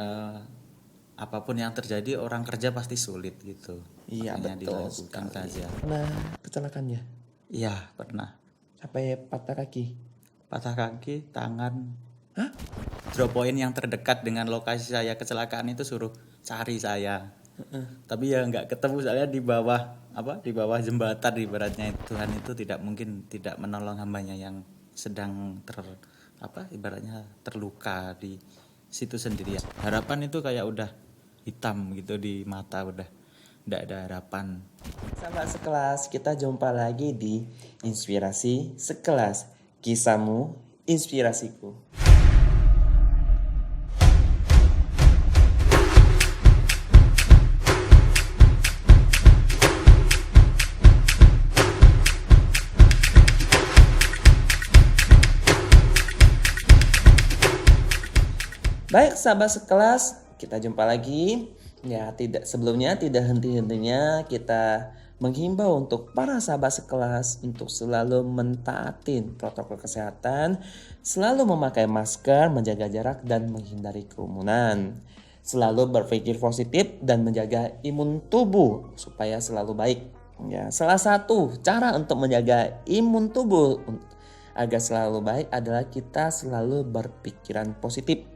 eh, apapun yang terjadi orang kerja pasti sulit gitu. Iya, Makanya betul dilakukan sekali. saja. Nah, kecelakaannya Iya, pernah. sampai patah kaki. Patah kaki, tangan. Hah? Drop point yang terdekat dengan lokasi saya kecelakaan itu suruh cari saya. Tapi ya nggak ketemu, saya di bawah di bawah jembatan. Ibaratnya Tuhan itu tidak mungkin tidak menolong hambanya yang sedang ibaratnya terluka di situ sendirian. Harapan itu kayak udah hitam gitu di mata, udah nggak ada harapan. Sahabat sekelas, kita jumpa lagi di Inspirasi Sekelas. Kisahmu, inspirasiku. Baik sahabat sekelas, kita jumpa lagi. Ya, sebelumnya tidak henti-hentinya kita menghimbau untuk para sahabat sekelas untuk selalu mentaatin protokol kesehatan, selalu memakai masker, menjaga jarak dan menghindari kerumunan. Selalu berpikir positif dan menjaga imun tubuh supaya selalu baik. Ya, salah satu cara untuk menjaga imun tubuh agar selalu baik adalah kita selalu berpikiran positif.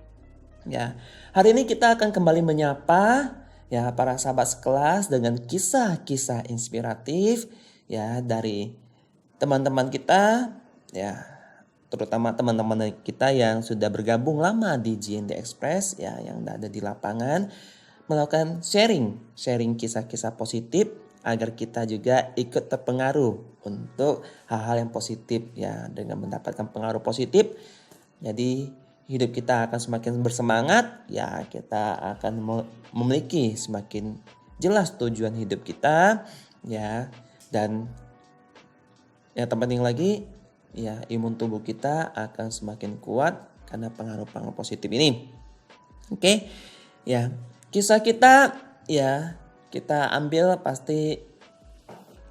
Ya, hari ini kita akan kembali menyapa ya para sahabat sekelas dengan kisah-kisah inspiratif ya dari teman-teman kita ya, terutama teman-teman kita yang sudah bergabung lama di JND Express ya, yang ada di lapangan melakukan sharing kisah-kisah positif agar kita juga ikut terpengaruh untuk hal-hal yang positif ya, dengan mendapatkan pengaruh positif. Jadi hidup kita akan semakin bersemangat ya, kita akan memiliki semakin jelas tujuan hidup kita ya, dan yang terpenting lagi ya, imun tubuh kita akan semakin kuat karena pengaruh-pengaruh positif ini. Oke ya, kisah kita ya kita ambil pasti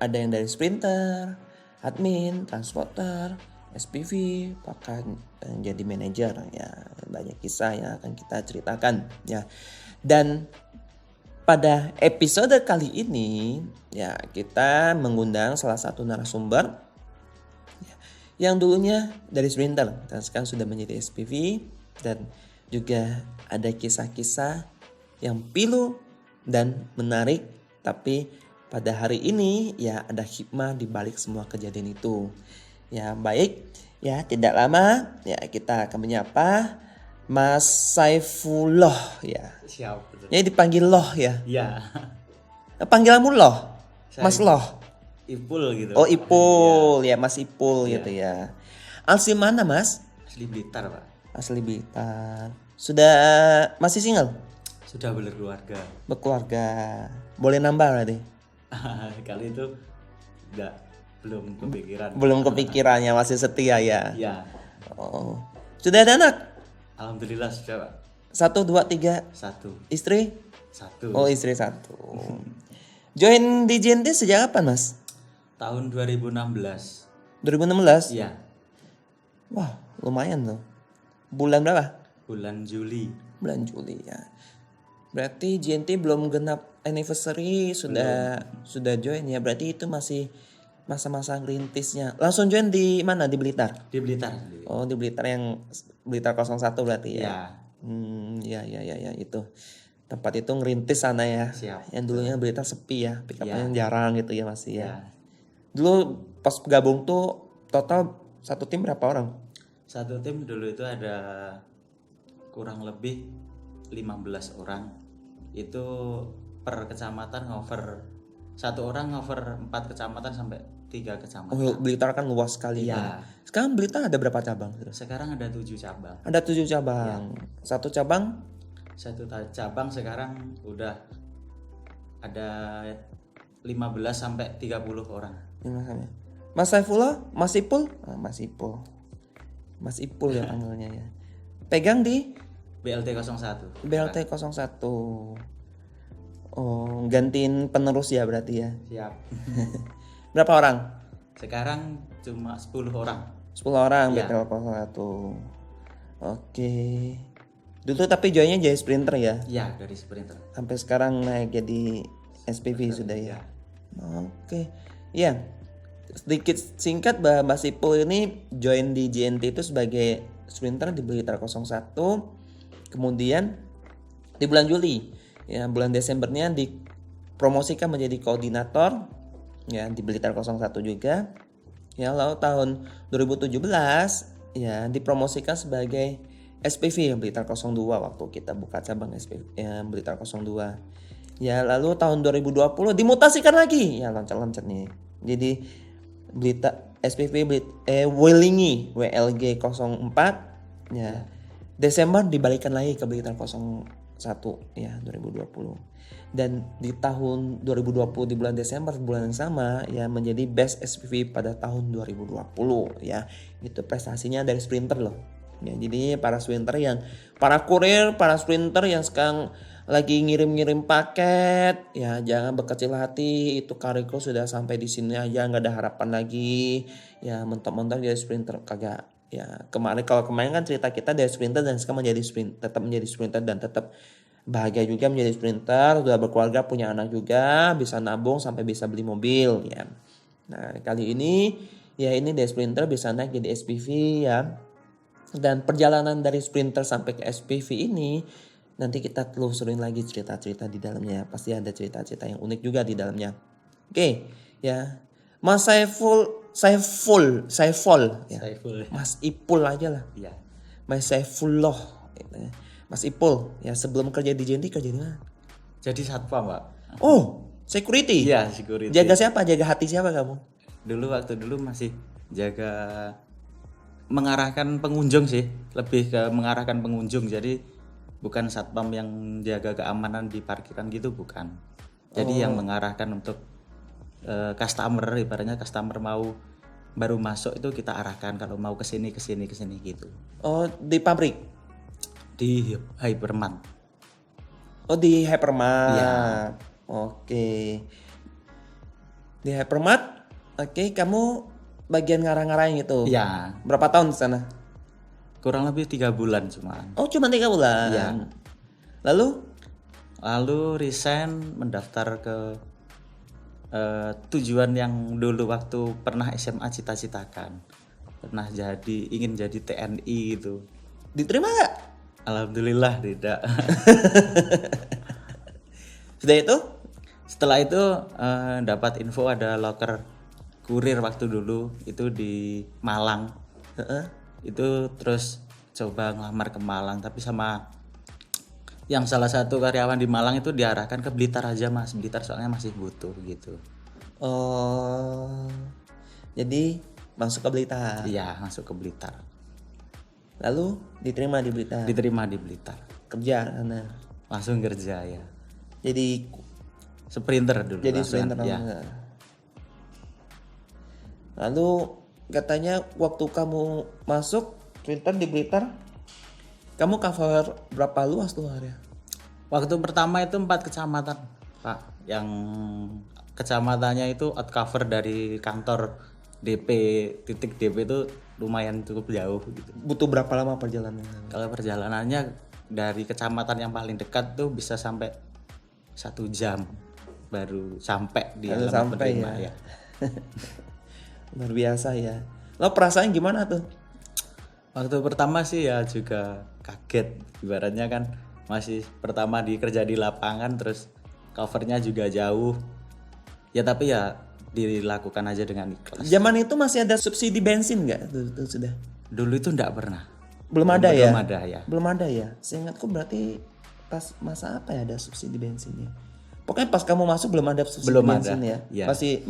ada yang dari sprinter, admin, transporter, SPV, bahkan jadi manajer ya. Banyak kisah yang akan kita ceritakan ya. Dan pada episode kali ini ya, kita mengundang salah satu narasumber ya, yang dulunya dari sprinter dan sekarang sudah menjadi SPV, dan juga ada kisah-kisah yang pilu dan menarik, tapi pada hari ini ya ada hikmah di balik semua kejadian itu. Ya baik, ya tidak lama ya kita akan menyapa Mas Saifullah ya. Siap, betul. Ya dipanggil Loh ya. Iya. Panggilanmu Loh? Mas Loh? Ipul gitu. Oh Ipul ya, Mas Ipul Iya. gitu ya. Asli mana Mas? Asli Blitar, Pak. Asli Blitar. Sudah masih single? Sudah berkeluarga. Berkeluarga. Boleh nambah berarti? Kali itu belum kepikiran. Belum kepikirannya, masih setia ya. Iya. Oh. Sudah ada anak? Alhamdulillah sudah, Pak. 1, 2, 3. 1. Istri? 1. Oh istri 1. Join di JNT sejak kapan Mas? Tahun 2016. 2016? Iya. Wah lumayan tuh. Bulan berapa? Bulan Juli. Bulan Juli ya. Berarti JNT belum genap anniversary sudah join ya. Berarti itu masih masa-masa rintisnya. Langsung join di mana? Di Blitar? Di Blitar. Oh di Blitar, yang Blitar 01 berarti ya. Iya. Ya itu. Tempat itu ngerintis sana ya. Siap. Yang dulunya Blitar sepi ya. Pick-up-nya jarang gitu ya masih ya. Iya. Dulu pas gabung tuh total satu tim berapa orang? Satu tim dulu itu ada kurang lebih 15 orang. Itu per kecamatan satu orang ngover 4 kecamatan sampai 3 kecamatan. Oh, Blitar kan luas sekali Iya. kan. Sekarang Blitar ada berapa cabang? Sekarang ada 7 cabang. Ada 7 cabang. Satu cabang? Satu cabang sekarang udah ada 15 sampai 30 orang. Mas Saifullah, Mas Ipul? Mas Ipul. Mas Ipul ya panggilnya ya. Pegang di BLT 01. BLT 01. Oh, gantiin penerus ya berarti ya. Siap. Berapa orang? Sekarang cuma 10 orang. 10 orang Ya. BLT 01. Oke. Dulu tapi joinnya jadi sprinter ya. Ya, dari sprinter. Sampai sekarang naik jadi SPV sudah ya. Oke. Ya. Sedikit singkat bahwa Mas Ipul ini join di JNT itu sebagai sprinter di Blitar 01. Kemudian di bulan Juli, ya bulan Desembernya dipromosikan menjadi koordinator ya di Blitar 01 juga. Ya, lalu tahun 2017 ya dipromosikan sebagai SPV Blitar 02 waktu kita buka cabang SPV ya, Blitar 02. Ya, lalu tahun 2020 dimutasikan lagi. Ya, loncat-loncat nih. Jadi Blitar SPV Welingi WLG 04 ya. Desember dibalikan lagi ke Blitar 01 ya 2020. Dan di tahun 2020 di bulan Desember bulan yang sama ya menjadi best SPV pada tahun 2020 ya. Itu prestasinya dari sprinter loh. Ya, jadi para kurir, para sprinter yang sekarang lagi ngirim-ngirim paket ya jangan berkecil hati, itu karirku sudah sampai di sini aja, nggak ada harapan lagi ya, mentok-mentok jadi sprinter kagak ya. Kemarin kan cerita kita dari sprinter dan sekarang tetap menjadi sprinter dan tetap bahagia juga menjadi sprinter, sudah berkeluarga, punya anak juga, bisa nabung sampai bisa beli mobil ya. Nah, kali ini ya ini dari sprinter bisa naik jadi SPV ya. Dan perjalanan dari sprinter sampai ke SPV ini nanti kita telusurin lagi cerita-cerita di dalamnya. Pasti ada cerita-cerita yang unik juga di dalamnya. Oke, ya. Mas Saiful ya. Mas Ipul aja lah. Iya. Mas Saifullah. Mas Ipul ya, sebelum kerja di JNT kerja di mana? Jadi satpam, Pak. Oh, security. Iya, security. Jaga siapa? Jaga hati siapa kamu? Waktu dulu masih jaga mengarahkan pengunjung sih, lebih ke mengarahkan pengunjung. Jadi bukan satpam yang jaga keamanan di parkiran gitu, bukan. Jadi yang mengarahkan untuk customer, ibaratnya customer mau baru masuk itu kita arahkan kalau mau ke sini gitu. Oh, di pabrik. Di Hypermart. Oh, di Hypermart. Iya. Oke. Di Hypermart. Oke, kamu bagian ngarang-ngarang gitu. Iya. Berapa tahun di sana? Kurang lebih 3 bulan cuma. Oh, cuma 3 bulan. Iya. Lalu resign mendaftar ke tujuan yang dulu waktu pernah SMA cita-citakan. Ingin jadi TNI gitu. diterima nggak? Alhamdulillah tidak. Sudah itu? Setelah itu dapat info ada loker kurir waktu dulu itu di Malang. Itu terus coba ngelamar ke Malang, tapi sama yang salah satu karyawan di Malang itu diarahkan ke Blitar aja, Mas. Blitar soalnya masih butuh gitu. Oh, jadi masuk ke Blitar. Iya, masuk ke Blitar. Lalu diterima di Blitar. Diterima di Blitar. Kerja sana. Langsung kerja ya. Jadi sprinter dulu. Jadi langsung, sprinter. ya. Lalu katanya waktu kamu masuk sprinter di Blitar, kamu cover berapa luas tuh area? Waktu pertama itu 4 kecamatan, Pak. Yang kecamatannya itu out cover dari kantor titik DP itu lumayan cukup jauh gitu. Butuh berapa lama perjalanan? Kalau perjalanannya dari kecamatan yang paling dekat tuh bisa sampai 1 jam baru sampai di alamat penerima ya. Luar biasa ya. Lo perasaan gimana tuh? Waktu pertama sih ya juga kaget, ibaratnya kan masih pertama kerja di lapangan, terus covernya juga jauh ya, tapi ya dilakukan aja dengan ikhlas. Zaman itu masih ada subsidi bensin nggak? Tuh sudah. Dulu itu enggak pernah. Belum ada ya? Belum ada ya. Seingatku berarti pas masa apa ya ada subsidi bensinnya? Pokoknya pas kamu masuk belum ada subsidi bensin ya? Ya. Masih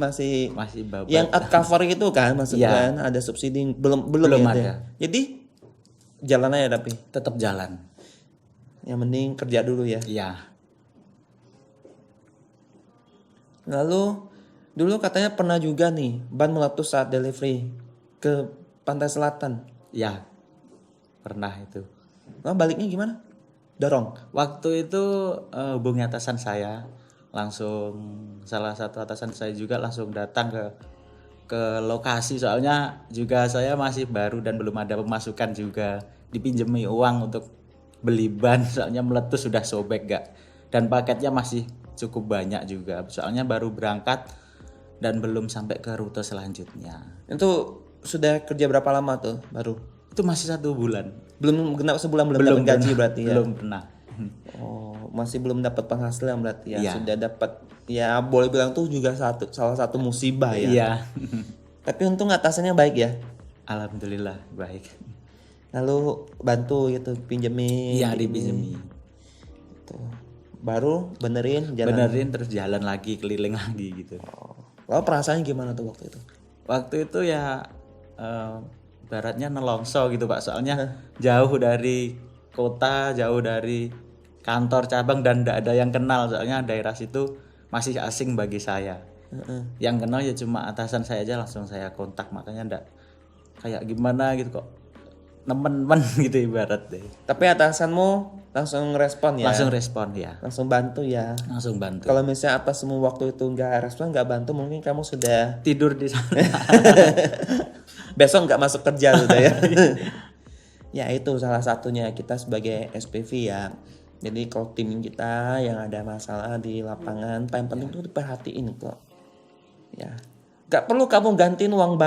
babat. Yang out cover itu kan maksudnya ada subsidi belum ada. Jadi jalan aja tapi tetap jalan. Yang mending kerja dulu ya. Iya. Lalu dulu katanya pernah juga nih ban meletus saat delivery ke pantai selatan. Ya. Pernah itu. Nah, baliknya gimana? Dorong. Waktu itu hubungi atasan saya, langsung salah satu atasan saya juga langsung datang ke lokasi, soalnya juga saya masih baru dan belum ada pemasukan juga, dipinjemi uang untuk beli ban soalnya meletus sudah sobek gak, dan paketnya masih cukup banyak juga soalnya baru berangkat dan belum sampai ke rute selanjutnya. Itu sudah kerja berapa lama tuh baru? Itu masih 1 bulan. Belum genap sebulan belum dapat gaji berarti ya? Belum pernah. Oh, masih belum dapat penghasilan berarti ya? Iya. Sudah dapat, ya boleh bilang tuh juga salah satu musibah ya. Iya. Tapi untung atasannya baik ya. Alhamdulillah baik. Lalu bantu gitu pinjemin. Iya, ini. dipinjemin. Tuh. Baru benerin jalan. Benerin terus jalan lagi, keliling lagi gitu. Lalu perasaannya gimana tuh waktu itu? Waktu itu ya baratnya nelongso gitu Pak, soalnya jauh dari kota, jauh dari kantor cabang dan tidak ada yang kenal, soalnya daerah situ masih asing bagi saya. Yang kenal ya cuma atasan saya aja, langsung saya kontak, makanya ndak kayak gimana gitu kok, nemen-nemen gitu ibarat deh. Tapi atasanmu langsung respon ya? Langsung respon ya, Langsung bantu ya? langsung bantu. Kalau misalnya atas semua waktu itu nggak respon, nggak bantu, mungkin kamu sudah Tidur di sana. besok nggak masuk kerja sudah ya. Ya itu salah satunya kita sebagai SPV ya. Jadi kalau tim kita yang ada masalah di lapangan, paling penting tuh diperhatiin kok. Ya, nggak perlu kamu gantiin uang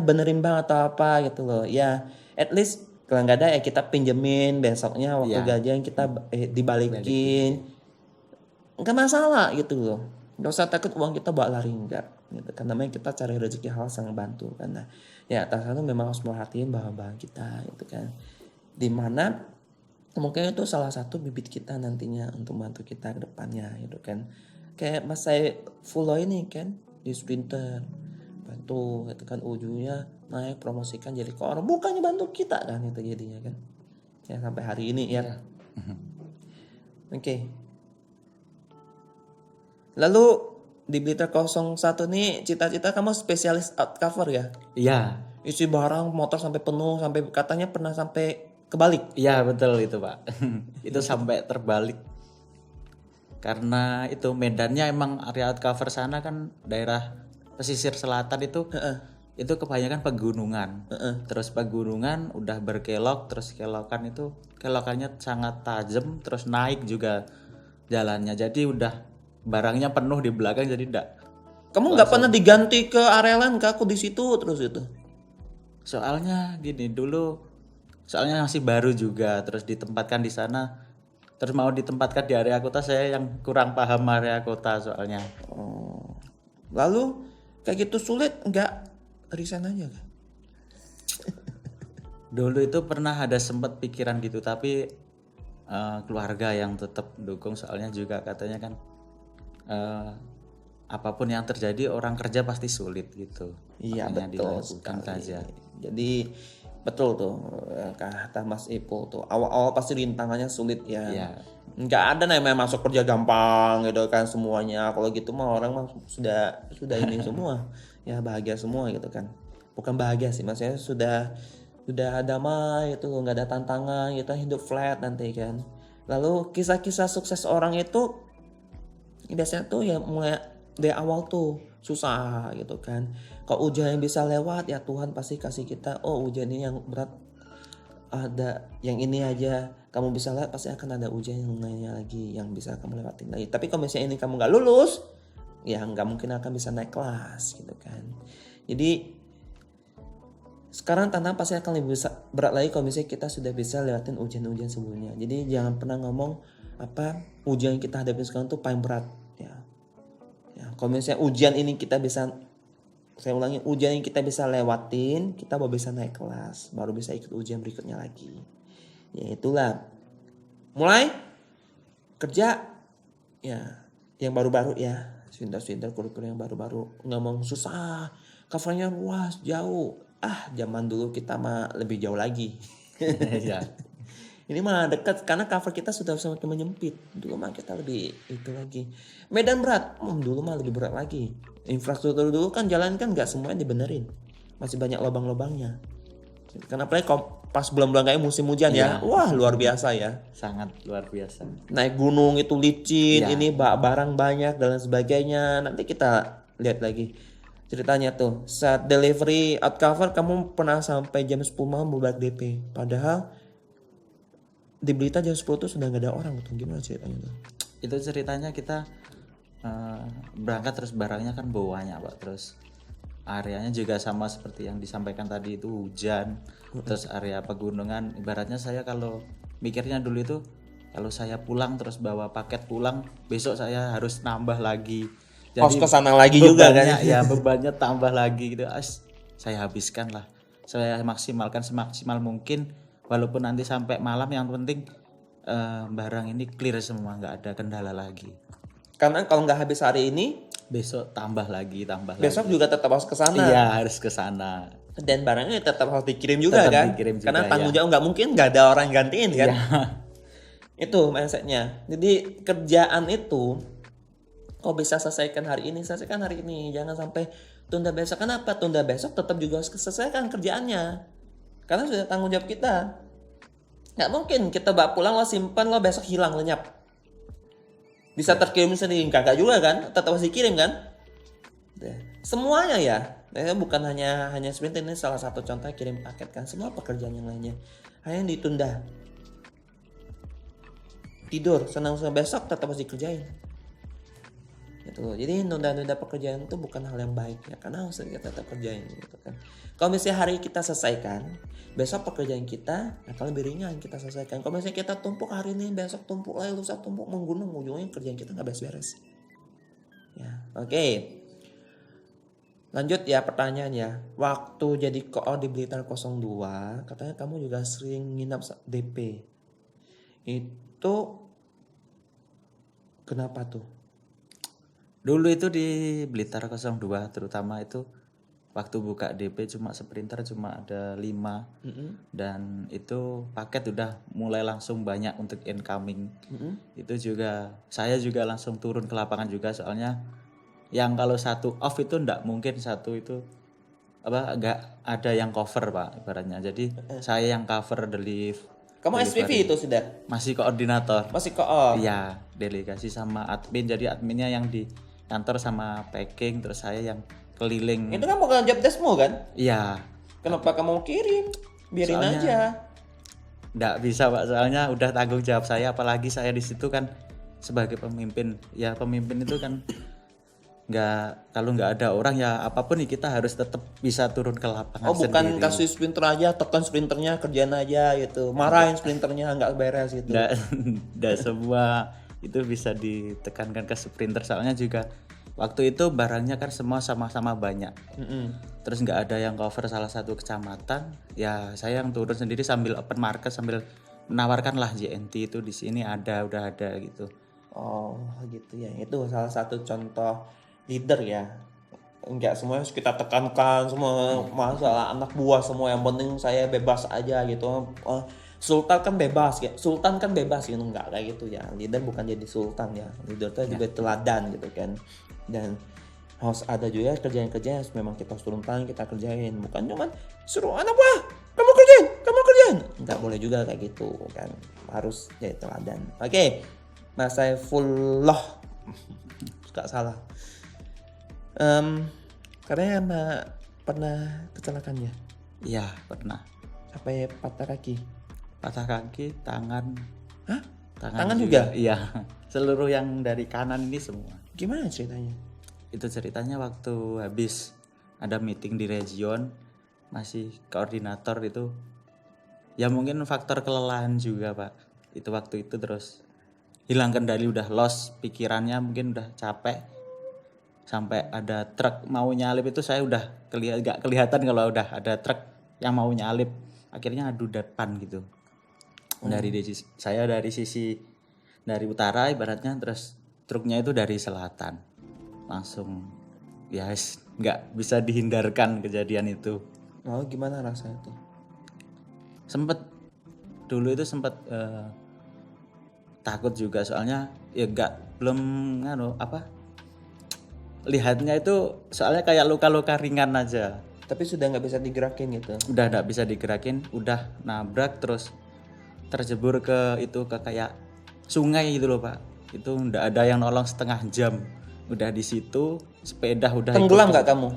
benerin bank atau apa gitu loh. Ya, at least kalau nggak ada ya kita pinjemin, besoknya waktu gajian kita dibalikin. Nggak masalah gitu loh. Nggak usah takut uang kita bawa lari, enggak gitu. Karena memang kita cari rezeki hal sangat bantu karena ya atasan itu memang harus merhatiin bahan-bahan kita gitu kan. Dimana mungkin itu salah satu bibit kita nantinya untuk bantu kita ke depannya gitu kan. Kayak Mas saya Fulo ini kan di Sprinter bantu gitu kan, ujungnya naik promosikan jadi ke orang, bukannya bantu kita kan itu jadinya kan. Ya sampai hari ini ya. Oke. Lalu di Blitar 01 nih cita-cita kamu spesialis out cover ya? Iya. Isi barang motor sampai penuh, sampai katanya pernah sampai kebalik. Iya betul itu Pak. Itu sampai terbalik. Karena itu medannya emang area out cover sana kan daerah pesisir selatan itu kebanyakan pegunungan. Terus pegunungan udah berkelok, terus kelokannya sangat tajam, terus naik juga jalannya. Jadi udah barangnya penuh di belakang, jadi enggak. Kamu nggak pernah diganti ke area lain? Aku di situ terus itu. Soalnya gini dulu, soalnya masih baru juga, terus ditempatkan di sana, terus mau ditempatkan di area kota, saya yang kurang paham area kota soalnya. Oh. Lalu kayak gitu sulit nggak resign aja kan? Dulu itu pernah ada sempat pikiran gitu, tapi keluarga yang tetap dukung, soalnya juga katanya kan apapun yang terjadi orang kerja pasti sulit gitu. Iya makanya betul dilakukan sekali. saja. Jadi betul tuh kata Mas Ipul tuh, awal-awal pasti rintangannya sulit ya. Iya. Nggak ada namanya masuk kerja gampang gitu kan semuanya. Kalau gitu mah orang mah sudah ini semua ya, bahagia semua gitu kan. Bukan bahagia sih, maksudnya sudah damai itu, nggak ada tantangan, kita hidup flat nanti kan. Lalu kisah-kisah sukses orang itu biasanya tuh ya mulai dari awal tuh susah gitu kan. Kalau ujian yang bisa lewat ya Tuhan pasti kasih kita, oh ujian ini yang berat ada, yang ini aja kamu bisa lewat, pasti akan ada ujian yang lainnya lagi yang bisa kamu lewatin lagi. Tapi kalau misalnya ini kamu nggak lulus, ya nggak mungkin akan bisa naik kelas gitu kan. Jadi sekarang tantangan pasti akan lebih berat lagi kalau misalnya kita sudah bisa lewatin ujian-ujian sebelumnya. Jadi jangan pernah ngomong ujian yang kita hadapi sekarang tuh paling berat ya. Kalau misalnya ujian ini kita bisa, saya ulangi, ujian yang kita bisa lewatin, kita baru bisa naik kelas, baru bisa ikut ujian berikutnya lagi. Ya itulah. Mulai kerja ya yang baru-baru ya, swinter kurikulum yang baru-baru, ngomong susah, covernya luas, jauh. Zaman dulu kita mah lebih jauh lagi. Ya. Ini mah dekat karena cover kita sudah semakin menyempit. Dulu mah kita lebih itu lagi. Medan berat, dulu mah lebih berat lagi. Infrastruktur dulu kan jalan kan nggak semuanya dibenerin, masih banyak lubang-lubangnya. Karena apalagi pas bulan-bulan kayak musim hujan ya, wah luar biasa ya. Sangat luar biasa. Naik gunung itu licin, ini barang banyak dan lain sebagainya. Nanti kita lihat lagi ceritanya tuh. Saat delivery out cover kamu pernah sampai jam 10 malam berbalik DP. Padahal di Blitar jam 10 tuh sudah nggak ada orang tuh, gimana ceritanya tuh? Itu ceritanya kita berangkat terus barangnya kan bawanya Pak, terus areanya juga sama seperti yang disampaikan tadi, itu hujan, terus area pegunungan. Ibaratnya saya kalau mikirnya dulu itu kalau saya pulang terus bawa paket pulang, besok saya harus nambah lagi, Kos kesana lagi juga kan? bebannya, ya bebannya tambah lagi gitu. Saya habiskan lah, saya maksimalkan semaksimal mungkin, walaupun nanti sampai malam yang penting barang ini clear semua, nggak ada kendala lagi. Karena kalau nggak habis hari ini, Besok tambah lagi. besok juga tetap harus ke sana. Iya, harus ke sana. Dan barangnya tetap harus dikirim juga Tetap kan? dikirim juga, Karena tanggung ya. jawab nggak mungkin nggak ada orang gantiin kan? Iya. Itu mindsetnya. Jadi kerjaan itu, kok bisa selesaikan hari ini, selesaikan hari ini. Jangan sampai tunda besok. Kenapa? Tunda besok tetap juga harus selesaikan kerjaannya. Karena sudah tanggung jawab kita. Nggak mungkin kita bawa pulang, lo simpan, lo besok hilang lenyap. Bisa terkirim sendiri, kagak juga kan? Tetap harus dikirim kan? Semuanya ya. Bukan hanya sprinter, ini salah satu contoh kirim paket kan. Semua pekerjaan yang lainnya hanya ditunda. Tidur, senang-senang, besok tetap harus dikerjain. Gitu. Jadi nunda-nunda pekerjaan itu bukan hal yang baik ya, karena harus kita tetap kerjain gitu kan. Kalau misalnya hari kita selesaikan, besok pekerjaan kita akan lebih ringan kita selesaikan. Kalau misalnya kita tumpuk hari ini, besok tumpuk lagi, lusa tumpuk, menggunung, ujungnya kerjaan kita nggak beres-beres. Ya, oke. Lanjut ya pertanyaannya. Waktu jadi koor di Blitar 02, katanya kamu juga sering nginap DP. Itu kenapa tuh? Dulu itu di Blitar 02 terutama itu waktu buka DP cuma sprinter cuma ada 5. Dan itu paket udah mulai langsung banyak untuk incoming. Itu juga saya juga langsung turun ke lapangan juga, soalnya yang kalau satu off itu ndak mungkin satu itu nggak ada yang cover Pak ibaratnya. Jadi saya yang cover Kamu SPV itu sudah? masih koordinator. Masih koor? Iya, delegasi sama admin. Jadi adminnya yang di kantor sama packing, terus saya yang keliling. Itu kan bukan job deskmu kan? Iya. Kenapa kamu kirim? Biarin Soalnya aja. Nggak bisa Pak, soalnya udah tanggung jawab saya, apalagi saya di situ kan sebagai pemimpin. Ya pemimpin itu kan kalau nggak ada orang ya apapun kita harus tetap bisa turun ke lapangan Oh bukan sendiri. kasih sprinter aja, tekan sprinternya, kerjaan aja gitu. Marahin sprinternya nggak beres gitu. Nggak semua itu bisa ditekankan ke sprinter, soalnya juga waktu itu barangnya kan semua sama-sama banyak. Terus nggak ada yang cover salah satu kecamatan, ya saya yang turun sendiri sambil open market, sambil menawarkan lah JNT itu di sini udah ada gitu. Oh gitu ya, itu salah satu contoh leader ya. Enggak semuanya harus kita tekankan, semua masalah anak buah semua, yang penting saya bebas aja gitu. Sultan kan bebas ya, Sultan kan bebas gitu, enggak kayak gitu ya. Leader bukan jadi sultan ya, leader itu juga teladan gitu kan. Dan harus ada juga kerjaan-kerjaan yang memang kita harus turun tangan, kita kerjain, bukan cuman suruh anak buah kamu kerjain, enggak boleh juga kayak gitu kan, harus jadi teladan. Oke, Mas Saifullah, gak salah. Katanya pernah kecelakaan ya? Iya pernah. Apa ya, patah kaki? Patah kaki, tangan. Hah? Tangan juga? Iya. Seluruh yang dari kanan ini semua. Gimana ceritanya? Itu ceritanya waktu habis ada meeting di region, masih koordinator itu. Ya mungkin faktor kelelahan juga Pak. Itu waktu itu terus hilang kendali, udah lost pikirannya, mungkin udah capek. Sampai ada truk mau nyalip itu saya udah gak kelihatan kalau udah ada truk yang mau nyalip. Akhirnya adu depan gitu. Saya dari sisi dari utara ibaratnya, terus truknya itu dari selatan. Langsung ya nggak bisa dihindarkan kejadian itu. Oh gimana rasanya tuh? Dulu itu sempet takut juga, soalnya ya belum lihatnya itu soalnya kayak luka-luka ringan aja. Tapi sudah nggak bisa digerakin gitu? Udah nggak bisa digerakin, udah nabrak terus terjebur ke kayak sungai gitu loh Pak. Itu nggak ada yang nolong setengah jam. Udah di situ sepeda udah tenggelam nggak kamu?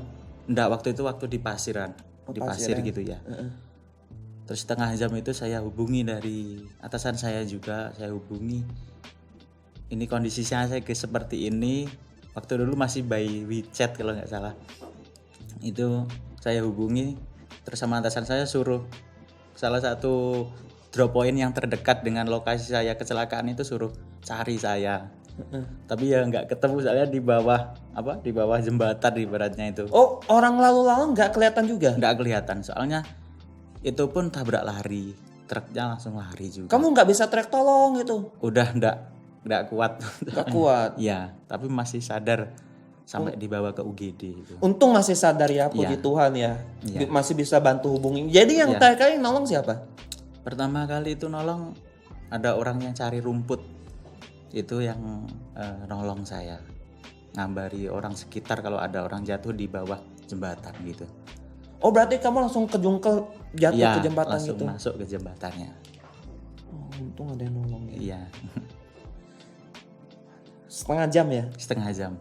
Nggak, waktu itu di pasiran. Di pasir gitu ya. Terus setengah jam itu saya hubungi dari atasan saya juga, saya hubungi. Ini kondisinya saya seperti ini. Waktu dulu masih by WeChat kalau nggak salah. Itu saya hubungi, terus sama atasan saya suruh salah satu drop point yang terdekat dengan lokasi saya kecelakaan itu suruh cari saya. Tapi ya nggak ketemu, soalnya di bawah jembatan ibaratnya itu. Oh, orang lalu lalang nggak kelihatan juga? Nggak kelihatan, soalnya itu pun tabrak lari, truknya langsung lari juga. Kamu nggak bisa teriak tolong gitu? Udah nggak kuat. Nggak kuat. Ya, tapi masih sadar sampai dibawa ke UGD itu. Untung masih sadar ya, puji Iya. Tuhan ya. Iya. Masih bisa bantu hubungi. Jadi yang Iya. terakhir kali nolong siapa? Pertama kali itu nolong ada orang yang cari rumput, itu yang nolong saya, ngambari orang sekitar kalau ada orang jatuh di bawah jembatan gitu. Oh, berarti kamu langsung kejungkel jatuh Iya, ke jembatan langsung gitu. masuk ke jembatannya. Oh, untung ada yang nolong ya. Iya. Setengah jam ya? Setengah jam.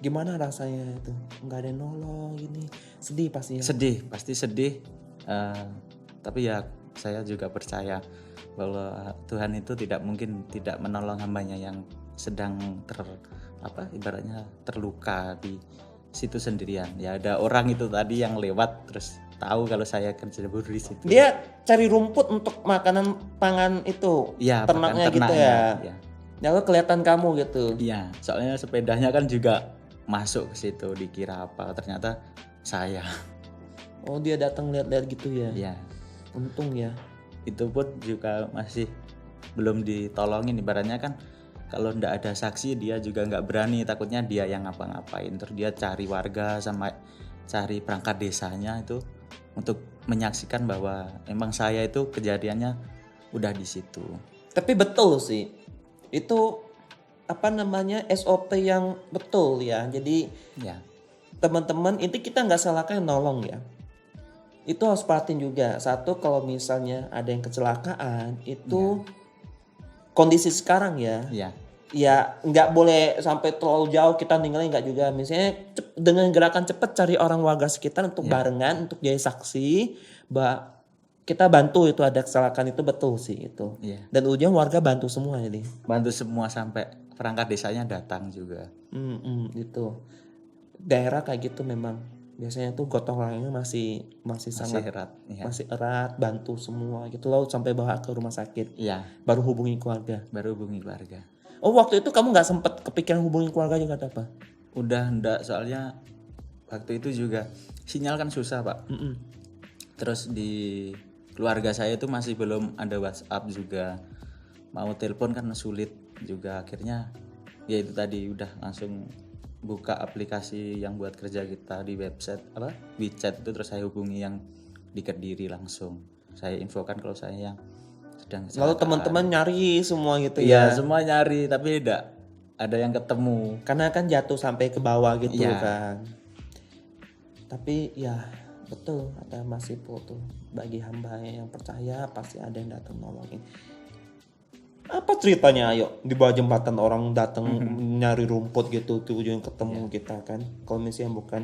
Gimana rasanya itu? Nggak ada yang nolong gini. Sedih pastinya. Sedih, pasti sedih. Tapi ya saya juga percaya bahwa Tuhan itu tidak mungkin tidak menolong hambanya yang sedang ibaratnya terluka di situ sendirian. Ya ada orang itu tadi yang lewat terus tahu kalau saya kerja di situ. Dia cari rumput untuk makanan pangan itu, Iya, ternaknya pakan gitu ternaknya, ya. ya. Lalu kelihatan kamu gitu. Iya, soalnya sepedanya kan juga masuk ke situ, dikira apa, ternyata saya. Oh, dia datang lihat-lihat gitu ya. Ya, Untung ya. itu pun juga masih belum ditolongin, ibaratnya kan kalau ndak ada saksi dia juga nggak berani, takutnya dia yang ngapa-ngapain. Terus dia cari warga sama cari perangkat desanya itu untuk menyaksikan bahwa emang saya itu kejadiannya udah di situ. Tapi betul sih. Itu SOP yang betul ya. Jadi Ya, teman-teman, itu kita nggak salahkan yang nolong ya. Itu harus perhatiin juga. Satu, kalau misalnya ada yang kecelakaan, itu kondisi sekarang ya. ya, Ya nggak boleh sampai terlalu jauh kita ninggalin, nggak juga. Misalnya dengan gerakan cepat cari orang warga sekitar untuk barengan, untuk jadi saksi. Kita bantu itu ada kecelakaan, itu betul sih itu. Iya. Dan ujung warga bantu semua jadi. bantu semua sampai perangkat desanya datang juga. Itu daerah kayak gitu memang biasanya tuh gotong royongnya masih sangat Erat. Ya. masih erat, bantu semua gitu loh sampai bawa ke rumah sakit. Iya, Baru hubungi keluarga. baru hubungi keluarga. Oh, waktu itu kamu nggak sempet kepikiran hubungi keluarga juga atau apa? Udah ndak, soalnya waktu itu juga sinyal kan susah, Pak. Terus di keluarga saya itu masih belum ada WhatsApp juga, mau telepon kan sulit juga. Akhirnya ya itu tadi udah langsung buka aplikasi yang buat kerja kita di website WeChat itu, terus saya hubungi yang di Kediri langsung. Saya infokan kalau saya yang sedang Lalu kecelakaan. teman-teman nyari semua gitu Iya, ya. semua nyari tapi tidak ada yang ketemu. Karena kan jatuh sampai ke bawah gitu Iya. kan. Tapi ya betul ada masih tuh, bagi hamba yang percaya pasti ada yang datang nolongin. Apa ceritanya, ayo di bawah jembatan orang datang nyari rumput gitu tujuan ketemu kita kan. Kalau misalnya bukan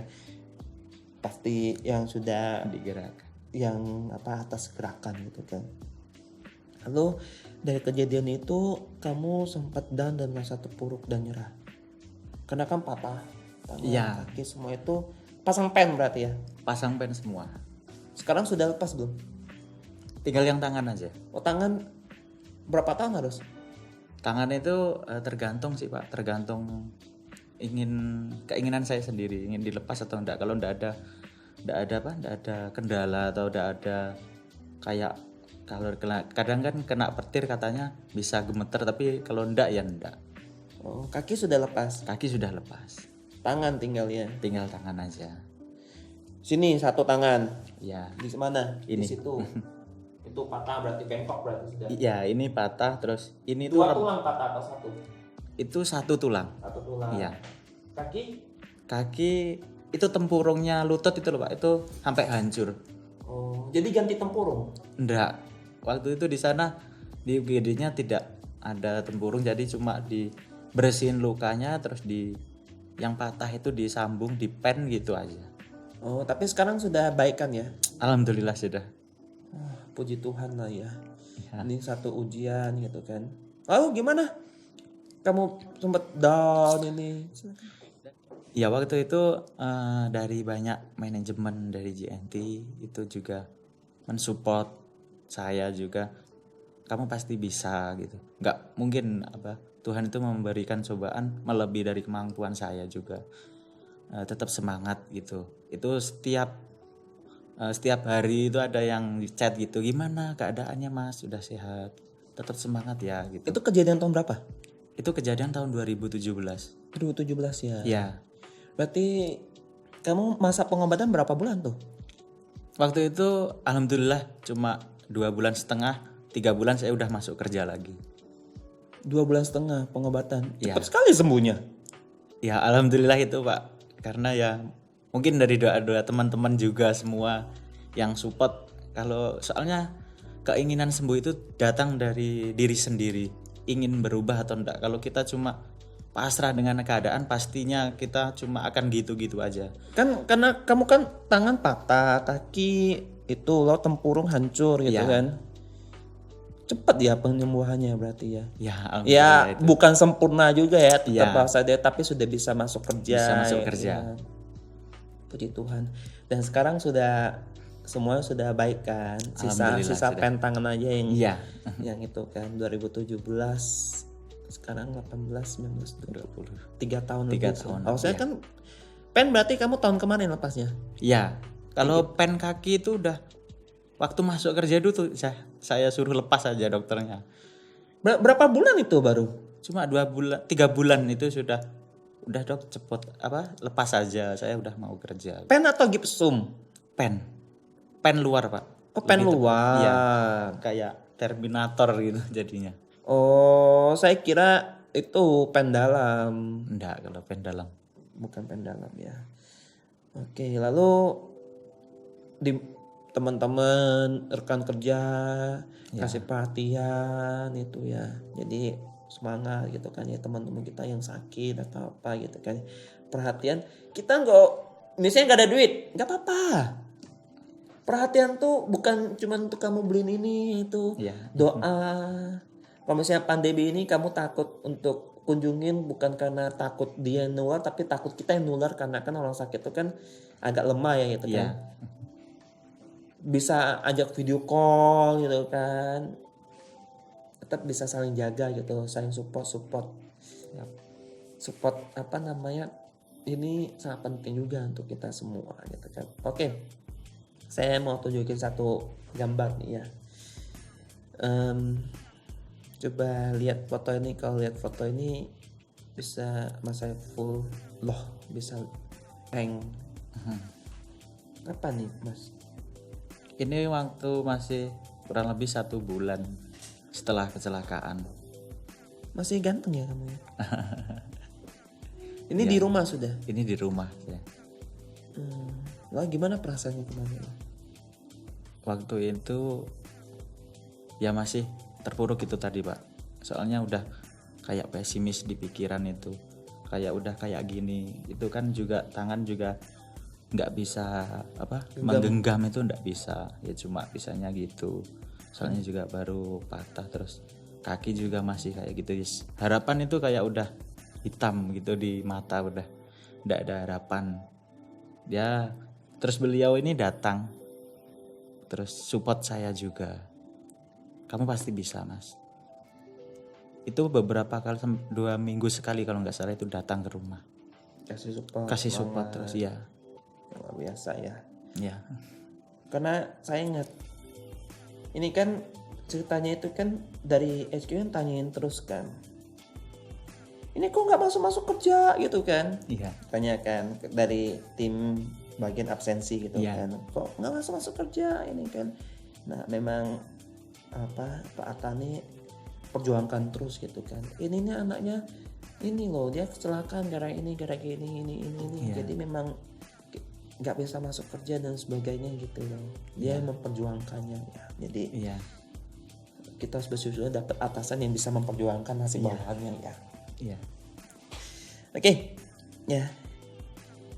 pasti yang sudah Digerakkan. yang atas gerakan gitu kan. Lalu dari kejadian itu kamu sempat down dan merasa terpuruk dan nyerah. Karena kan patah tangan, Iya. kaki semua itu pasang pen berarti ya. Pasang pen semua. Sekarang sudah lepas belum? Tinggal yang tangan aja. Oh, tangan berapa tahun harus? Tangan itu tergantung sih, Pak, tergantung keinginan saya sendiri, ingin dilepas atau enggak. Kalau enggak ada kendala atau enggak ada kayak kalau kadang kan kena petir katanya bisa gemeter, tapi kalau enggak ya enggak. Oh, kaki sudah lepas. Kaki sudah lepas, Tangan tinggal ya. tinggal tangan aja. Sini satu tangan. Ya, Di mana? Ini. Di situ. Itu patah berarti, bengkok berarti sudah. ya ini patah, terus ini Dua tuh tulang patah atau satu? itu satu tulang. Satu tulang. Iya. Kaki? Itu tempurungnya lutut itu loh, Pak, itu sampai hancur. Oh, jadi ganti tempurung. Enggak. Waktu itu di sana di UGD-nya tidak ada tempurung, jadi cuma dibersihin lukanya, terus yang patah itu disambung di pen gitu aja. Oh, tapi sekarang sudah baikan ya? Alhamdulillah sudah. Puji Tuhan lah ya. Ya. Ini satu ujian gitu kan. Lalu gimana? Kamu sempat down ini? Ya waktu itu dari banyak manajemen dari JNT itu juga mensupport saya juga. Kamu pasti bisa gitu. Nggak mungkin Tuhan itu memberikan cobaan melebihi dari kemampuan saya juga. Tetap semangat gitu. Itu setiap hari itu ada yang chat gitu. Gimana keadaannya Mas? Sudah sehat? Tetap semangat ya gitu. Itu kejadian tahun berapa? Itu kejadian tahun 2017. 2017 ya. Ya. Berarti kamu masa pengobatan berapa bulan tuh? Waktu itu alhamdulillah cuma 2,5 bulan, 3 bulan saya udah masuk kerja lagi. 2,5 bulan pengobatan. Iya. Cepat sekali sembuhnya. Ya alhamdulillah itu Pak. Karena ya mungkin dari doa-doa teman-teman juga semua yang support. Kalau soalnya keinginan sembuh itu datang dari diri sendiri. Ingin berubah atau enggak. Kalau kita cuma pasrah dengan keadaan, pastinya kita cuma akan gitu-gitu aja. Kan karena kamu kan tangan patah, kaki itu lo tempurung hancur gitu Ya. kan. Cepat ya penyembuhannya berarti ya. Ya Ya alhamdulillah itu. bukan sempurna juga ya, tetap Ya. bahasa dia tapi sudah bisa masuk kerja. Bisa masuk ya kerja. kan. Puji Tuhan. Dan sekarang semua sudah baik kan. Sisa Alhamdulillah sudah. pentangan aja yang Iya. yang itu kan 2017 sekarang 18 19 20 3 tahun 3 lebih. tahun, Saya iya. kan pen berarti kamu tahun kemarin lepasnya. Ya, kalau pen kaki itu udah waktu masuk kerja dulu tuh saya suruh lepas aja dokternya. Berapa bulan itu baru? Cuma 2 bulan, 3 bulan itu udah dok cepet lepas aja, saya udah mau kerja. Pen atau gipsum? Pen luar Pak. Oh, pen luar. Iya, kayak Terminator gitu jadinya. Oh, saya kira itu pen dalam. Enggak kalau pen dalam. Bukan pen dalam ya. Oke, lalu di teman-teman rekan kerja kasih perhatian itu ya. Jadi semangat gitu kan ya teman-teman kita yang sakit atau apa gitu kan. Perhatian kita misalnya nggak ada duit, nggak apa-apa. Perhatian tuh bukan cuma untuk kamu beliin ini itu. Iya. Doa. Kalau misalnya pandemi ini kamu takut untuk kunjungin bukan karena takut dia nular tapi takut kita yang nular karena kan orang sakit itu kan agak lemah ya gitu kan. Iya. Bisa ajak video call gitu kan. Tetap bisa saling jaga gitu, saling support. Support ini sangat penting juga untuk kita semua gitu kan. Oke. Saya mau tunjukin satu gambar nih ya. Coba lihat foto ini. Kalau lihat foto ini bisa Mas Saiful bisa peng. Apa nih Mas? Ini waktu masih kurang lebih 1 bulan setelah kecelakaan. Masih ganteng ya kamu ya? Ini di rumah sudah? Ini di rumah ya. Wah gimana perasaannya kemarin? Waktu itu ya masih terpuruk itu tadi Pak. Soalnya udah kayak pesimis di pikiran itu. Kayak udah kayak gini. Itu kan juga tangan juga nggak bisa menggenggam itu nggak bisa. Ya cuma bisanya gitu. Soalnya juga baru patah terus kaki juga masih kayak gitu. Harapan itu kayak udah hitam gitu di mata, udah nggak ada harapan. Ya terus beliau ini datang. Terus support saya juga. Kamu pasti bisa Mas. Itu beberapa kali 2 minggu sekali kalau nggak salah itu datang ke rumah. Kasih support terus ya. Luar biasa ya. Ya. Karena saya ingat ini kan ceritanya itu kan dari HQ kan tanyain terus kan. Ini kok nggak masuk kerja gitu kan? Iya. Tanya kan dari tim bagian absensi gitu Iya. kan. Kok nggak masuk kerja ini kan? Nah memang Pak Atani perjuangkan terus gitu kan. Ini nih anaknya ini loh dia kecelakaan gara ini. Iya. Jadi memang nggak bisa masuk kerja dan sebagainya gitu loh. Dia memperjuangkannya ya. Jadi Iya. kita harus bersyukur dapat atasan yang bisa memperjuangkan nasib bawahannya ya. Iya. Oke. Ya.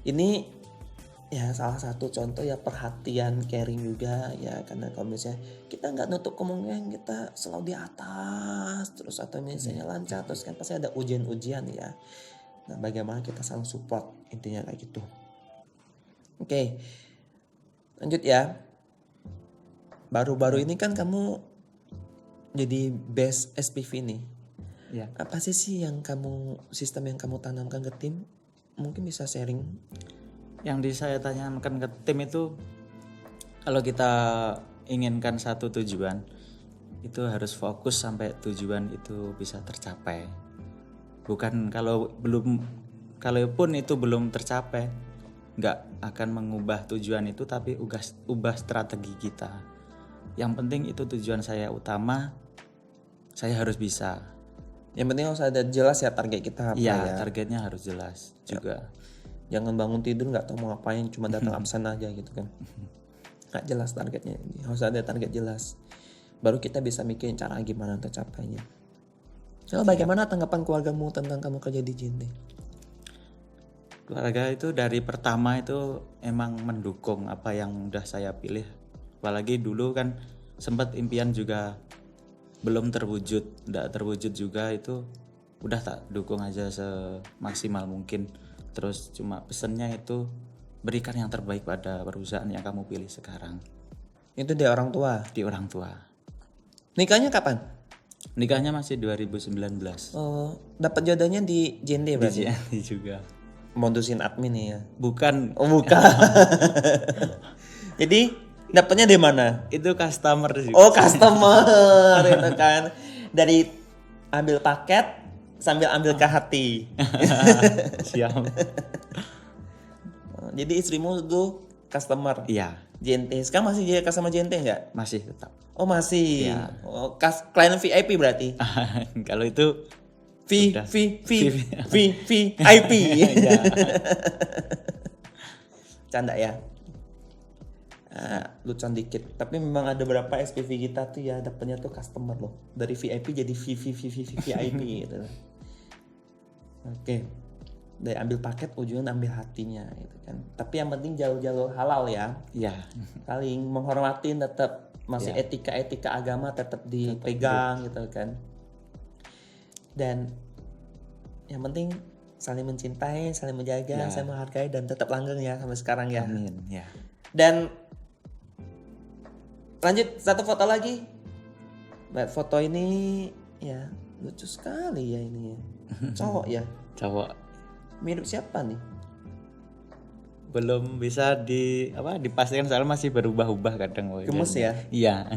Ini ya salah satu contoh ya perhatian, caring juga ya, karena kalau misalnya kita nggak nutup kemungkinan kita selalu di atas terus atau misalnya lancar terus kan pasti ada ujian-ujian ya. Nah bagaimana kita saling support, intinya kayak gitu. Oke, lanjut ya. Baru-baru ini kan kamu jadi best SPV nih. Ya. Apa sih sistem yang kamu tanamkan ke tim? Mungkin bisa sharing. Yang saya tanyakan ke tim itu, kalau kita inginkan satu tujuan, itu harus fokus sampai tujuan itu bisa tercapai. Bukan kalaupun itu belum tercapai, nggak akan mengubah tujuan itu, tapi ubah strategi kita. Yang penting itu tujuan saya utama, saya harus bisa. Yang penting harus ada jelas ya target kita apa Iya, ya. targetnya harus jelas juga. Jangan bangun tidur nggak tahu mau ngapain, cuma datang absen aja gitu kan. Nggak jelas targetnya. Harus ada target jelas. Baru kita bisa mikirin cara gimana untuk capainya. Lalu bagaimana tanggapan keluargamu tentang kamu kerja di JNT? Keluarga itu dari pertama itu emang mendukung apa yang udah saya pilih. Apalagi dulu kan sempat impian juga belum terwujud, tidak terwujud juga, itu udah tak dukung aja semaksimal mungkin. Terus cuma pesennya itu berikan yang terbaik pada perusahaan yang kamu pilih sekarang. Itu dari orang tua. Di orang tua. Nikahnya kapan? Nikahnya masih 2019. Oh, dapat jodohnya di JNT Di berarti. JNT juga. Modusin admin nih ya. Bukan, Oh, bukan. Jadi dapatnya di mana? itu customer juga. Oh, customer itu kan. Dari ambil paket sambil ambil ke hati. Siap. Jadi istrimu tuh customer Iya, JNT. Sekarang masih jadi customer JNT nggak? masih tetap. Oh masih. Iya. Oh, klien VIP berarti. Kalau itu udah. VIP. Ya. Canda ya. Lucuan dikit. Tapi memang ada beberapa SPV kita tuh ya dapetnya tuh customer loh. Dari VIP jadi VIP gitu. Oke. Dari ambil paket ujungnya ambil hatinya gitu kan. Tapi yang penting jalur-jalur halal ya. Iya. Saling menghormatin tetap masih Ya. etika agama tetap dipegang gitu kan. Dan yang penting saling mencintai, saling menjaga, Ya. saling menghargai dan tetap langgeng ya sampai sekarang ya. Amin. Ya. Dan lanjut satu foto lagi. Foto ini ya lucu sekali ya ini ya. Cowok ya. Cowok Mirip siapa nih? belum bisa dipastikan soalnya masih berubah-ubah kadang. Gemes ya. Iya.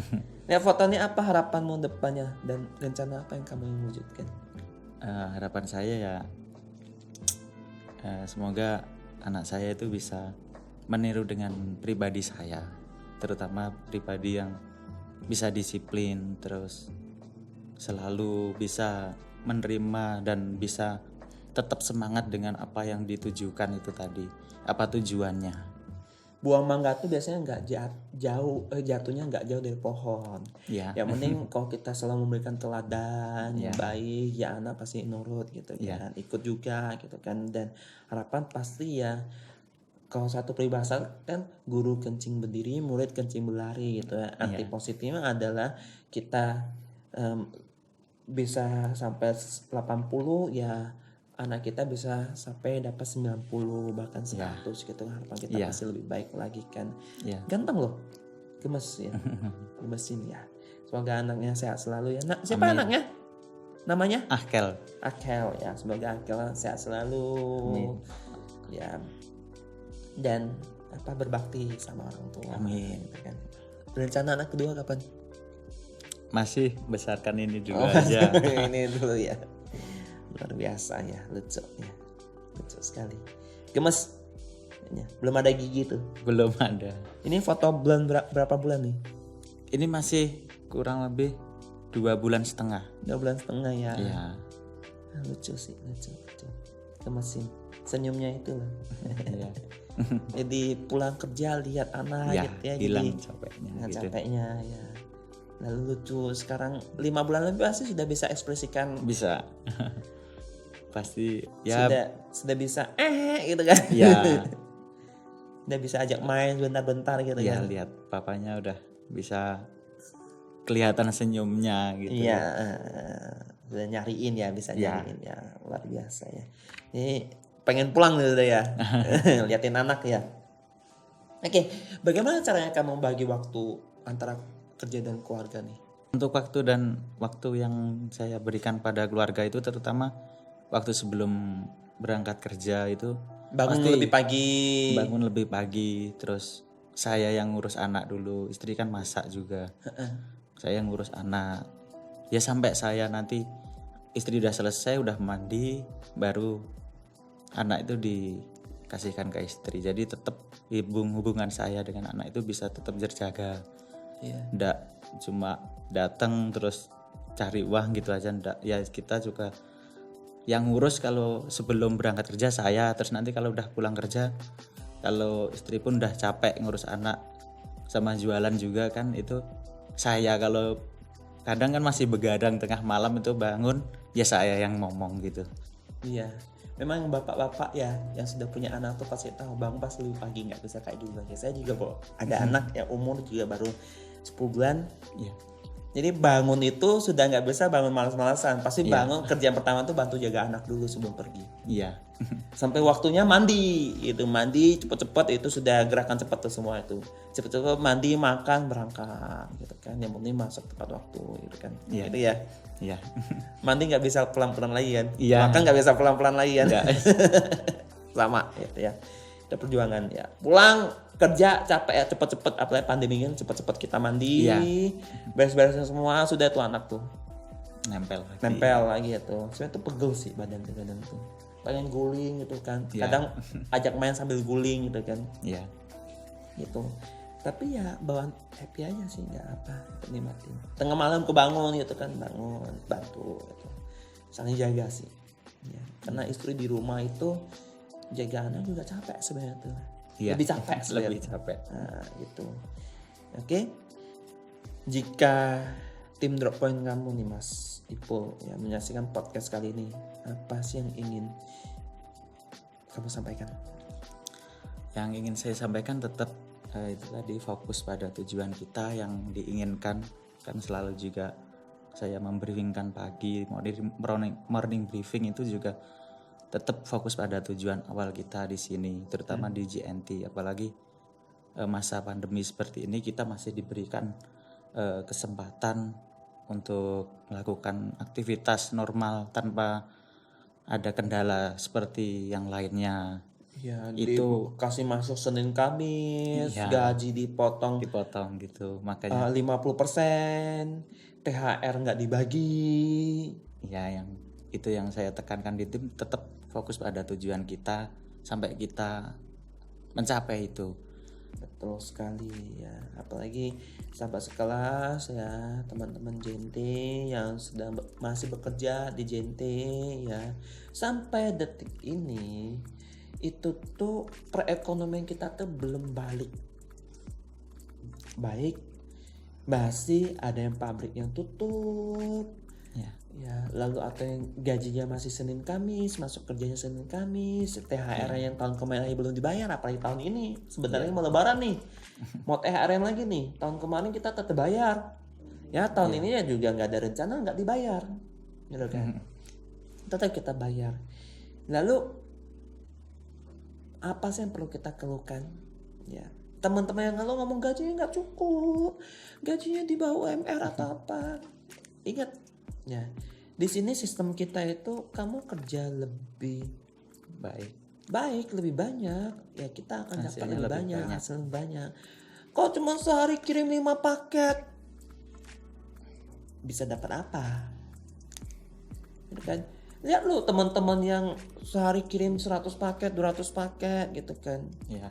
Nah foto ini apa harapanmu depannya dan rencana apa yang kamu ingin wujudkan? Harapan saya ya semoga anak saya itu bisa meniru dengan pribadi saya, terutama pribadi yang bisa disiplin, terus selalu bisa menerima dan bisa tetap semangat dengan apa yang ditujukan itu tadi, apa tujuannya. Buah mangga tuh biasanya nggak jatuhnya nggak jauh dari pohon. Ya. Yang penting kalau kita selalu memberikan teladan yang Ya. baik, ya anak pasti nurut gitu Ya. kan, ikut juga gitu kan. Dan harapan pasti ya kalau satu peribahasa kan guru kencing berdiri, murid kencing berlari gitu ya. Arti positifnya adalah kita bisa sampai 80 ya anak kita bisa sampai dapat 90 bahkan 100 gitu. Harapan kita pasti lebih baik lagi kan. Ya. Ganteng loh. Gemes ya. Gemesin ya. Semoga anaknya sehat selalu ya. Nah, siapa anaknya? Namanya? Akel. Akel ya. Semoga Akel sehat selalu. Amin. Ya. Dan berbakti sama orang tua. Amin. Gitu kan. Rencana anak kedua kapan? Masih besarkan ini dulu aja. Ini dulu ya. Luar biasa ya, lucu sekali. Gemes. Ya, belum ada gigi tuh. Belum ada. Ini foto bulan berapa bulan nih? Ini masih kurang lebih 2,5 bulan. 2 bulan setengah ya. Iya. Lucu sih, lucu. Gemesin. Senyumnya itu loh. Iya. Jadi pulang kerja lihat anak Ya, gitu ya. hilang Jadi capeknya nggak gitu. capeknya ya. Lalu lucu. Sekarang 5 bulan lebih pasti sudah bisa ekspresikan. Bisa. Pasti ya. Sudah bisa gitu kan. Ya. Udah bisa ajak main bentar-bentar gitu Ya kan. lihat papanya udah bisa kelihatan senyumnya gitu. Iya, udah nyariin ya, bisa Ya. nyariin ya, luar biasa ya. Ini pengen pulang gitu deh ya, liatin anak ya. Oke, bagaimana caranya kamu bagi waktu antara kerja dan keluarga nih? Untuk waktu dan waktu yang saya berikan pada keluarga itu terutama waktu sebelum berangkat kerja itu Bangun pasti lebih pagi. bangun lebih pagi, terus saya yang ngurus anak dulu, istri kan masak juga. Saya yang ngurus anak. Ya sampai saya nanti istri udah selesai, udah mandi, baru anak itu dikasihkan ke istri. Jadi tetap hubungan saya dengan anak itu bisa tetap terjaga. Iya. Nggak cuma datang terus cari uang gitu aja, ndak. Ya kita juga yang ngurus kalau sebelum berangkat kerja saya, terus nanti kalau udah pulang kerja, kalau istri pun udah capek ngurus anak sama jualan juga kan itu saya. Kalau kadang kan masih begadang tengah malam itu bangun, ya saya yang ngomong gitu. Iya, memang bapak-bapak ya yang sudah punya anak tuh pasti tahu bangun pas lebih pagi, nggak bisa kayak dulu. Ya saya juga ada anak yang umur juga baru 10 bulan. Iya. Jadi bangun itu sudah nggak bisa bangun malas-malasan. Pasti Iya. bangun kerjaan pertama tuh bantu jaga anak dulu sebelum pergi. Iya. Sampai waktunya mandi, itu mandi cepet-cepet, itu sudah gerakan cepat tuh semua itu. Cepet-cepet mandi, makan, berangkat gitu kan. Yang penting masuk tepat waktu gitu kan. Iya. Gitu ya. Iya. Mandi nggak bisa pelan-pelan lagi kan. Iya. Makan nggak bisa pelan-pelan lagi kan. Nggak. Lama gitu ya. Itu perjuangan ya. Pulang kerja capek ya, cepet-cepet, apalagi pandemi kan, cepet-cepet kita mandi, Iya. beres-beresin semua, sudah tuh anak tuh Nempel lagi. nempel lagi ya tuh. Sebenarnya tuh pegel sih badan tuh kadang tuh. Pengen guling gitu kan. Iya. Kadang ajak main sambil guling gitu kan. Iya. Gitu. Tapi ya bawaan happy aja sih, nggak apa, nikmatin. Tengah malam kebangun gitu kan, bangun, bantu gitu. Saling jaga sih. Ya. Karena istri di rumah itu jaga anak juga capek sebenarnya tuh. Iya. Lebih capek sebenarnya. Lebih capek. Nah, gitu. Oke. Jika tim Drop Point kamu nih Mas Ipul ya menyaksikan podcast kali ini, apa sih yang ingin kamu sampaikan? Yang ingin saya sampaikan tetap itu tadi, fokus pada tujuan kita yang diinginkan. Kan selalu juga saya membriefingkan pagi, morning briefing itu juga tetap fokus pada tujuan awal kita di sini, terutama di JNT. Apalagi masa pandemi seperti ini kita masih diberikan kesempatan untuk melakukan aktivitas normal tanpa ada kendala seperti yang lainnya. Ya, Itu dikasih masuk Senin Kamis, Iya. gaji dipotong dipotong gitu, makanya 50%, THR nggak dibagi. ya yang itu yang saya tekankan di tim, tetap fokus pada tujuan kita sampai kita mencapai itu. Betul sekali ya, apalagi sahabat sekelas ya, teman-teman JNT yang sedang masih bekerja di JNT ya, sampai detik ini itu tuh perekonomian kita tuh belum balik baik, masih ada yang pabrik yang tutup ya, lalu atau yang gajinya masih Senin Kamis, masuk kerjanya Senin Kamis, THR yang tahun kemarin aja belum dibayar, apalagi tahun ini sebenarnya mau lebaran nih, mau THR lagi nih, tahun kemarin kita tetap bayar ya, tahun ini ya juga nggak ada rencana nggak dibayar gitu kan, tetap kita bayar. Lalu apa sih yang perlu kita keluhkan ya, teman-teman yang kalau ngomong gajinya nggak cukup, gajinya di bawah UMR atau apa, ingat ya, di sini sistem kita itu kamu kerja lebih baik lebih banyak ya, kita akan dapat lebih banyak, hasil lebih banyak. Kok cuma sehari kirim 5 paket bisa dapat apa gitu kan. Lihat lu teman-teman yang sehari kirim 100 paket, 200 paket gitu kan. Ya.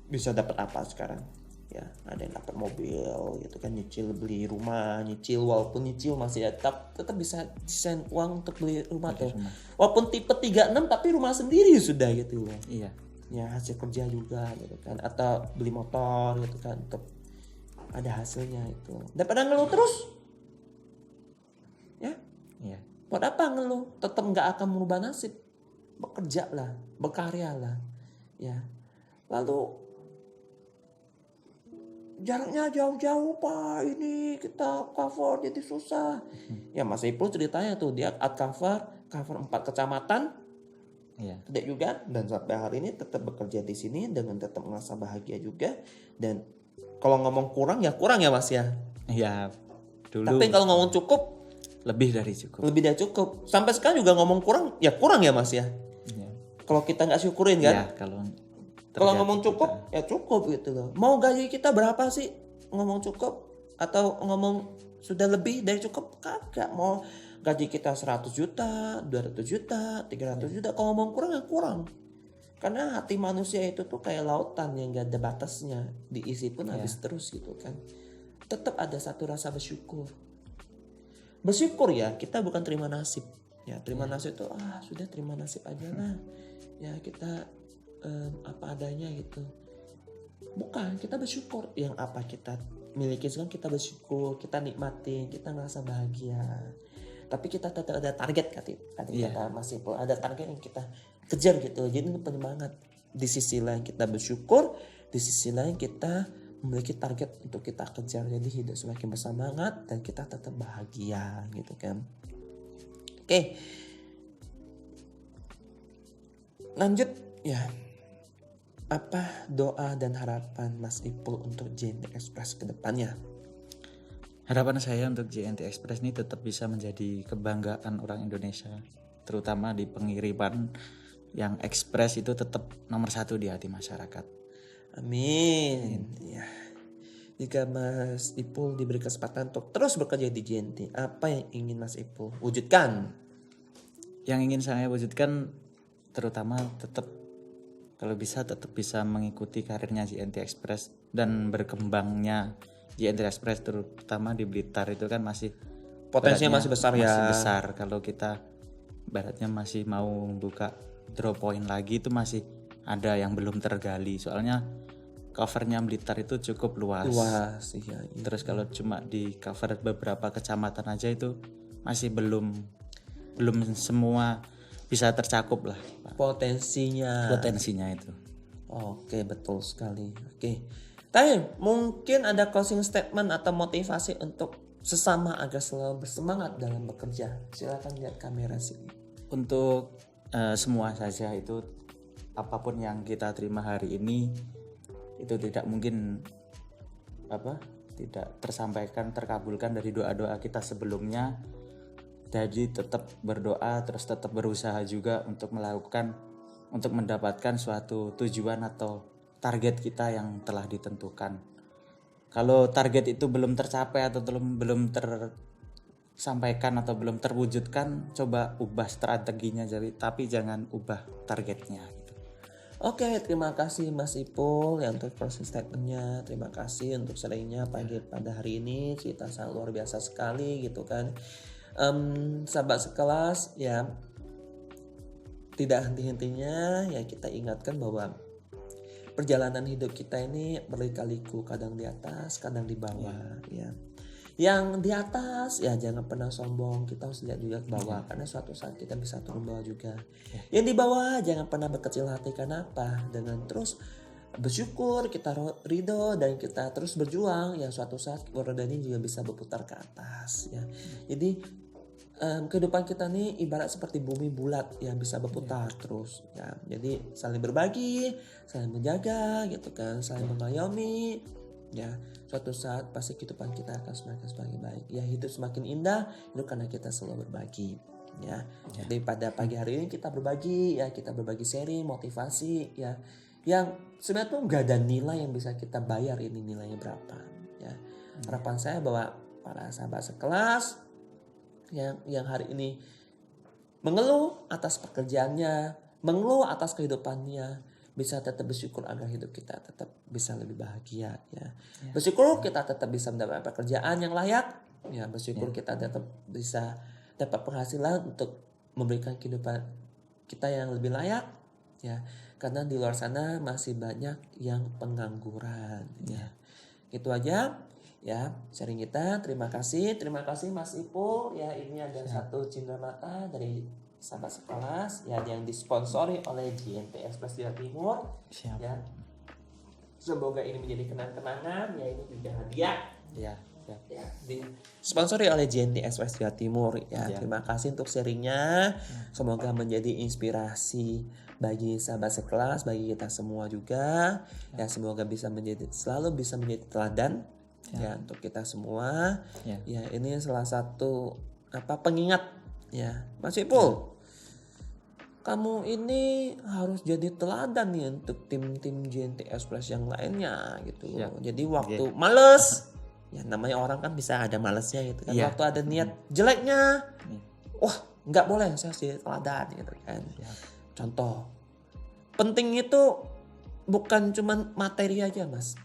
Bisa dapat apa sekarang? Ya, ada yang dapat mobil gitu kan, nyicil beli rumah, nyicil walaupun nyicil masih tetap bisa desain uang untuk beli rumah tuh. Walaupun tipe 36 tapi rumah sendiri sudah gitu loh. Iya. Ya, hasil kerja juga gitu kan, atau beli motor gitu kan, untuk ada hasilnya itu. Daripada ngeluh terus. Ya. Iya. Buat apa ngeluh? Tetap nggak akan merubah nasib. Bekerja lah, berkarya lah, ya. Lalu jaraknya jauh-jauh Pak, ini kita cover jadi susah. Ya Mas Ipul ceritanya tuh dia cover 4 kecamatan, Iya. tidak juga, dan sampai hari ini tetap bekerja di sini dengan tetap merasa bahagia juga. Dan kalau ngomong kurang ya Mas ya. Iya. Dulu Tapi kalau ngomong cukup lebih dari cukup. lebih dari cukup. Sampai sekarang juga ngomong kurang ya Mas ya. Iya. Kalau kita nggak syukurin kan. Iya, kalau Ngomong cukup ya cukup gitu loh. Mau gaji kita berapa sih? Ngomong cukup atau ngomong sudah lebih dari cukup? Kagak. Mau gaji kita 100 juta, 200 juta, 300 juta. Kalau ngomong kurang ya kurang. Karena hati manusia itu tuh kayak lautan yang gak ada batasnya. Diisi pun habis terus gitu kan. Tetap ada satu rasa bersyukur. Bersyukur ya, kita bukan terima nasib. Ya terima nasib itu sudah terima nasib aja lah. Ya kita apa adanya gitu. Bukan, kita bersyukur yang apa kita miliki sekarang, kita bersyukur, kita nikmatin, kita ngerasa bahagia. Tapi kita tetap ada target kata Mas Ipul, ada target yang kita kejar gitu. Jadi penyemangat. Di sisi lain kita bersyukur, di sisi lain kita memiliki target untuk kita kejar. Jadi hidup semakin bersemangat dan kita tetap bahagia gitu kan. Oke. Lanjut ya. Apa doa dan harapan Mas Ipul untuk JNT Express ke depannya? Harapan saya untuk JNT Express ini tetap bisa menjadi kebanggaan orang Indonesia, terutama di pengiriman yang ekspres itu tetap nomor 1 di hati masyarakat. Amin. Ya. Jika Mas Ipul diberi kesempatan untuk terus bekerja di JNT, apa yang ingin Mas Ipul wujudkan? Yang ingin saya wujudkan terutama kalau bisa tetap bisa mengikuti karirnya JNT Express dan berkembangnya JNT Express terutama di Blitar itu kan masih Potensinya masih besar ya. Masih besar. Kalau kita baratnya masih mau buka drop point lagi itu masih ada yang belum tergali. Soalnya covernya Blitar itu cukup luas. Iya. Terus kalau cuma di cover beberapa kecamatan aja itu masih belum semua bisa tercakup lah Pak. Potensinya itu. Oke, betul sekali. Oke. Tapi mungkin ada closing statement atau motivasi untuk sesama agar selalu bersemangat dalam bekerja. Silakan lihat kamera sini. Untuk semua saja itu apapun yang kita terima hari ini itu tidak mungkin tidak terkabulkan dari doa-doa kita sebelumnya. Jadi tetap berdoa, terus tetap berusaha juga untuk mendapatkan suatu tujuan atau target kita yang telah ditentukan. Kalau target itu belum tercapai atau belum tersampaikan atau belum terwujudkan, coba ubah strateginya, tapi jangan ubah targetnya. Oke, terima kasih Mas Ipul yang untuk closing statementnya. Terima kasih untuk sharingnya pada hari ini. Cerita sangat luar biasa sekali gitu kan. Sahabat sekelas ya, tidak henti-hentinya ya kita ingatkan bahwa perjalanan hidup kita ini berliku-liku, kadang di atas, kadang di bawah ya. Yang di atas ya jangan pernah sombong, kita harus lihat juga ke bawah karena suatu saat kita bisa turun bawah juga. Yang di bawah jangan pernah berkecil hati, karena apa? Dengan terus bersyukur, kita ridho dan kita terus berjuang ya, suatu saat roda ini juga bisa berputar ke atas ya. Jadi kehidupan kita nih ibarat seperti bumi bulat yang bisa berputar terus ya. Jadi saling berbagi, saling menjaga gitu kan, saling mengayomi ya. Suatu saat pasti kehidupan kita akan semakin baik ya. Hidup semakin indah itu karena kita selalu berbagi ya. Jadi pada pagi hari ini kita berbagi ya, kita berbagi sharing, motivasi ya, yang sebenarnya tuh gak ada nilai yang bisa kita bayar ini nilainya berapa ya. Harapan saya bahwa para sahabat sekelas yang hari ini mengeluh atas pekerjaannya, mengeluh atas kehidupannya, bisa tetap bersyukur agar hidup kita tetap bisa lebih bahagia ya. Bersyukur kita tetap bisa mendapat pekerjaan yang layak ya, bersyukur kita tetap bisa dapat penghasilan untuk memberikan kehidupan kita yang lebih layak ya, karena di luar sana masih banyak yang pengangguran ya. Gitu aja ya sharing kita. Terima kasih Mas Ipul ya. Ini ada satu cindera mata dari sahabat sekelas ya, yang disponsori oleh JNT Express Jawa Timur. Siap. Ya. Semoga ini menjadi kenang-kenangan, ya ini juga hadiah. Ya. Ya, disponsori oleh JNT SOS Jawa Timur ya. Terima kasih untuk sharingnya. Semoga menjadi inspirasi bagi sahabat sekelas, bagi kita semua juga. Ya, semoga selalu bisa menjadi teladan ya untuk kita semua. Ya, ini salah satu pengingat ya. Mas Ipul, kamu ini harus jadi teladan nih untuk tim-tim JNT Express yang lainnya gitu. Jadi waktu males, ya namanya orang kan bisa ada malesnya gitu kan. Waktu ada niat jeleknya, wah nggak boleh saya sih teladan gitu kan. Contoh, penting itu bukan cuma materi aja mas.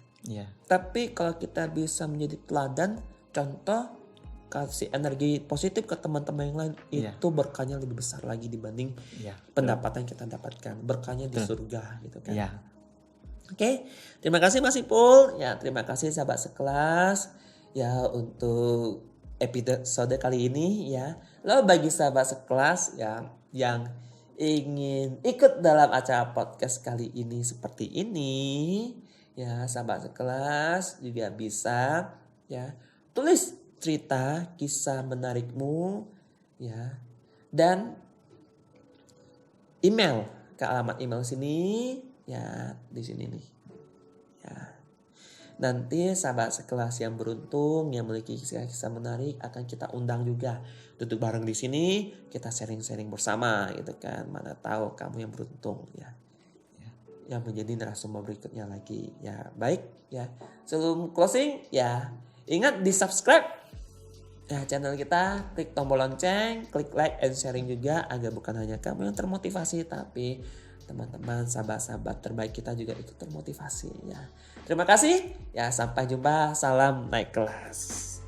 Tapi kalau kita bisa menjadi teladan, contoh, kasih energi positif ke teman-teman yang lain, itu berkahnya lebih besar lagi dibanding pendapatan yang kita dapatkan. Berkahnya di surga gitu kan. Oke, terima kasih Mas Ipul. Ya, terima kasih sahabat sekelas. Ya, untuk episode kali ini ya. Lalu bagi sahabat sekelas yang ingin ikut dalam acara podcast kali ini seperti ini, ya sahabat sekelas juga bisa ya tulis cerita kisah menarikmu ya, dan email ke alamat email sini ya, di sini nih ya. Nanti sahabat sekelas yang beruntung yang memiliki kisah-kisah menarik akan kita undang juga duduk bareng di sini, kita sharing-sharing bersama gitu kan. Mana tahu kamu yang beruntung ya yang menjadi narasumber berikutnya lagi ya. Baik ya, sebelum closing ya, ingat di subscribe ya channel kita, klik tombol lonceng, klik like and sharing juga agar bukan hanya kamu yang termotivasi, tapi teman-teman sahabat-sahabat terbaik kita juga ikut termotivasi ya. Terima kasih ya, sampai jumpa, salam naik kelas.